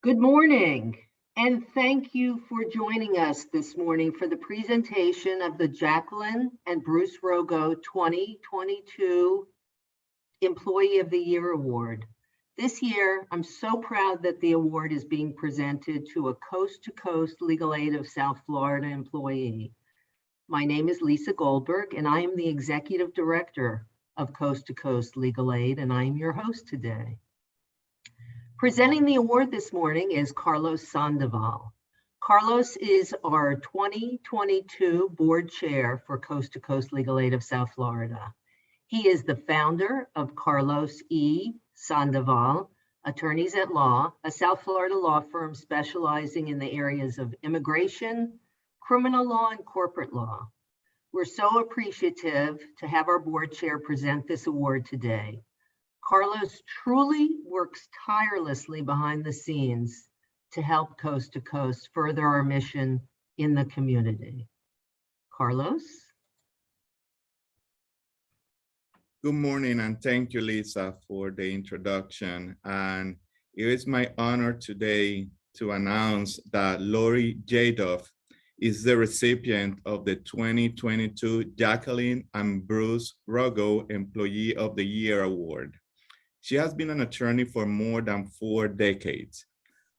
Good morning, and thank you for joining us this morning for the presentation of the Jacqueline and Bruce Rogo 2022 Employee of the Year Award. This year, I'm so proud that the award is being presented to a coast-to-coast Legal Aid of South Florida employee. My name is Lisa Goldberg, and I am the Executive Director of Coast to Coast Legal Aid, and I am your host today. Presenting the award this morning is Carlos Sandoval. Carlos is our 2022 board chair for Coast to Coast Legal Aid of South Florida. He is the founder of Carlos E. Sandoval, Attorneys at Law, a South Florida law firm specializing in the areas of immigration, criminal law, and corporate law. We're so appreciative to have our board chair present this award today. Carlos truly works tirelessly behind the scenes to help Coast to Coast further our mission in the community. Carlos? Good morning, and thank you, Lisa, for the introduction. And it is my honor today to announce that Laurie Yadoff is the recipient of the 2022 Jacqueline and Bruce Rogo Employee of the Year Award. She has been an attorney for more than 4 decades.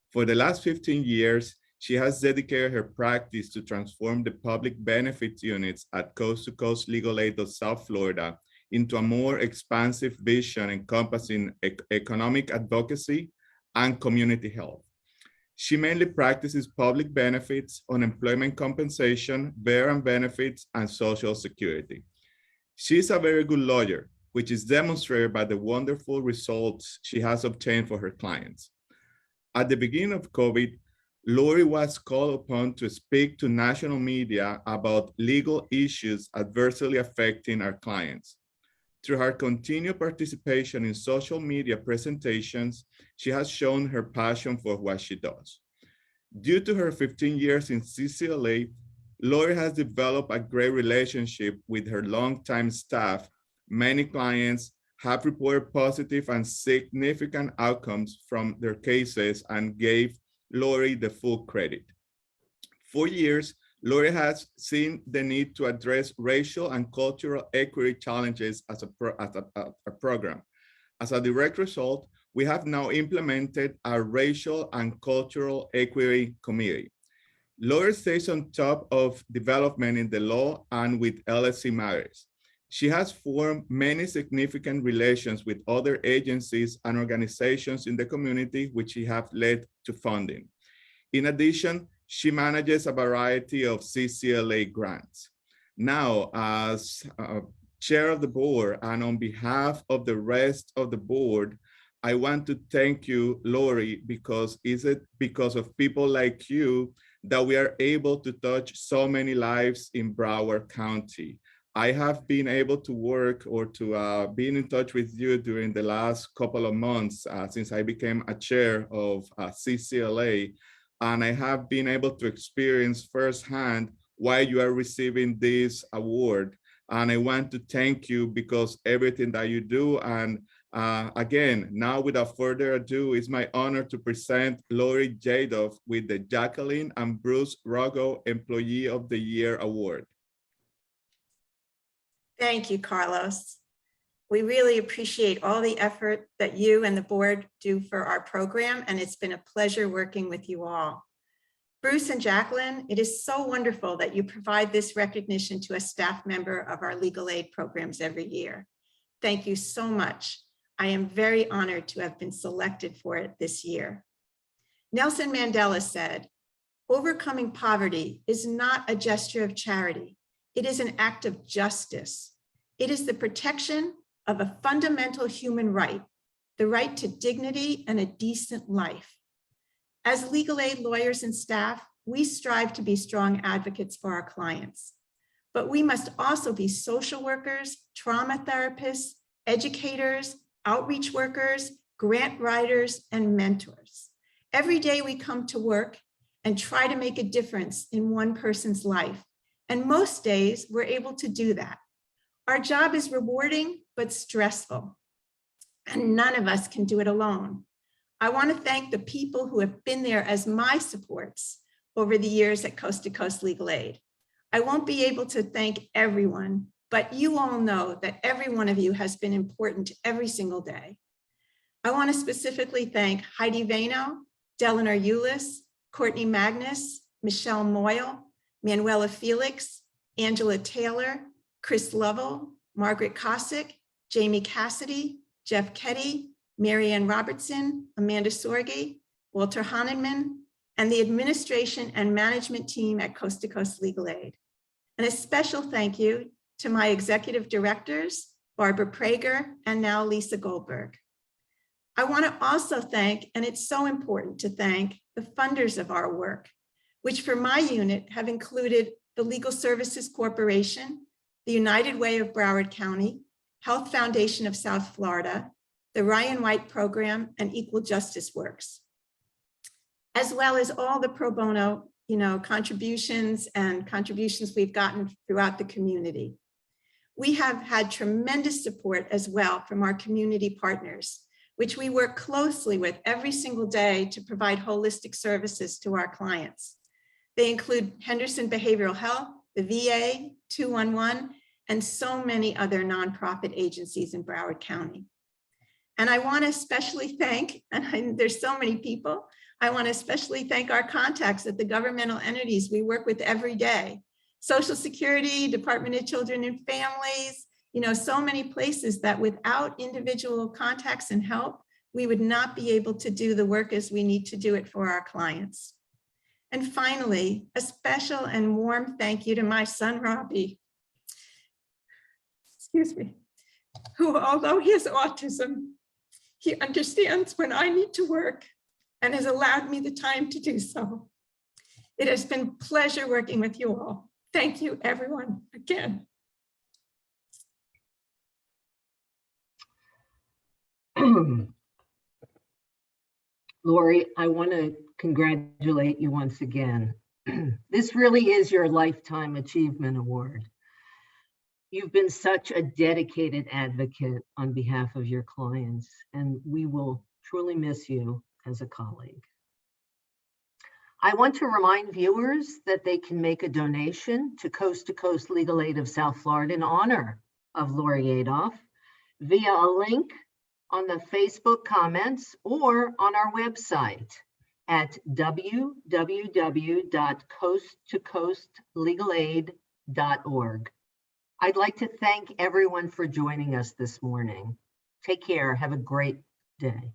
For the last 15 years, she has dedicated her practice to transform the public benefits units at Coast to Coast Legal Aid of South Florida into a more expansive vision encompassing economic advocacy and community health. She mainly practices public benefits, unemployment compensation, veteran benefits, and Social Security. She's a very good lawyer, which is demonstrated by the wonderful results she has obtained for her clients. At the beginning of COVID, Laurie was called upon to speak to national media about legal issues adversely affecting our clients. Through her continued participation in social media presentations, she has shown her passion for what she does. Due to her 15 years in CCLA, Laurie has developed a great relationship with her longtime staff. Many clients have reported positive and significant outcomes from their cases and gave Laurie the full credit. For years, Laurie has seen the need to address racial and cultural equity challenges as a program. As a direct result, we have now implemented a racial and cultural equity committee. Laurie stays on top of development in the law and with LSC matters. She has formed many significant relations with other agencies and organizations in the community, which she have led to funding. In addition, she manages a variety of CCLA grants. Now, as chair of the board and on behalf of the rest of the board, I want to thank you, Laurie, because of people like you that we are able to touch so many lives in Broward County. I have been able to work or to be in touch with you during the last couple of months since I became a chair of CCLA, and I have been able to experience firsthand why you are receiving this award. And I want to thank you because everything that you do. And again, now without further ado, it's my honor to present Laurie Yadoff with the Jacqueline and Bruce Rogo Employee of the Year Award. Thank you, Carlos. We really appreciate all the effort that you and the board do for our program, and it's been a pleasure working with you all. Bruce and Jacqueline, it is so wonderful that you provide this recognition to a staff member of our legal aid programs every year. Thank you so much. I am very honored to have been selected for it this year. Nelson Mandela said, "Overcoming poverty is not a gesture of charity. It is an act of justice. It is the protection of a fundamental human right, the right to dignity and a decent life." As legal aid lawyers and staff, we strive to be strong advocates for our clients, but we must also be social workers, trauma therapists, educators, outreach workers, grant writers, and mentors. Every day we come to work and try to make a difference in one person's life. And most days we're able to do that. Our job is rewarding, but stressful. And none of us can do it alone. I want to thank the people who have been there as my supports over the years at Coast to Coast Legal Aid. I won't be able to thank everyone, but you all know that every one of you has been important every single day. I want to specifically thank Heidi Vano, Deleanor Eulis, Courtney Magnus, Michelle Moyle, Manuela Felix, Angela Taylor, Chris Lovell, Margaret Kosick, Jamie Cassidy, Jeff Ketty, Marianne Robertson, Amanda Sorge, Walter Hahnemann, and the administration and management team at Coast to Coast Legal Aid. And a special thank you to my executive directors, Barbara Prager, and now Lisa Goldberg. I want to also thank, and it's so important to thank, the funders of our work, which for my unit have included the Legal Services Corporation, the United Way of Broward County, Health Foundation of South Florida, the Ryan White Program, and Equal Justice Works, as well as all the pro bono contributions we've gotten throughout the community. We have had tremendous support as well from our community partners, which we work closely with every single day to provide holistic services to our clients. They include Henderson Behavioral Health, the VA, 211, and so many other nonprofit agencies in Broward County. And I want to especially thank, and there's so many people, I want to especially thank our contacts at the governmental entities we work with every day. Social Security, Department of Children and Families, so many places that without individual contacts and help, we would not be able to do the work as we need to do it for our clients. And finally, a special and warm thank you to my son, Robbie, who, although he has autism, he understands when I need to work and has allowed me the time to do so. It has been a pleasure working with you all. Thank you, everyone, again. Laurie, I want to congratulate you once again. This really is your Lifetime Achievement Award. You've been such a dedicated advocate on behalf of your clients, and we will truly miss you as a colleague. I want to remind viewers that they can make a donation to Coast Legal Aid of South Florida in honor of Laurie Yadoff via a link on the Facebook comments or on our website at www.coasttocoastlegalaid.org. I'd like to thank everyone for joining us this morning. Take care. Have a great day.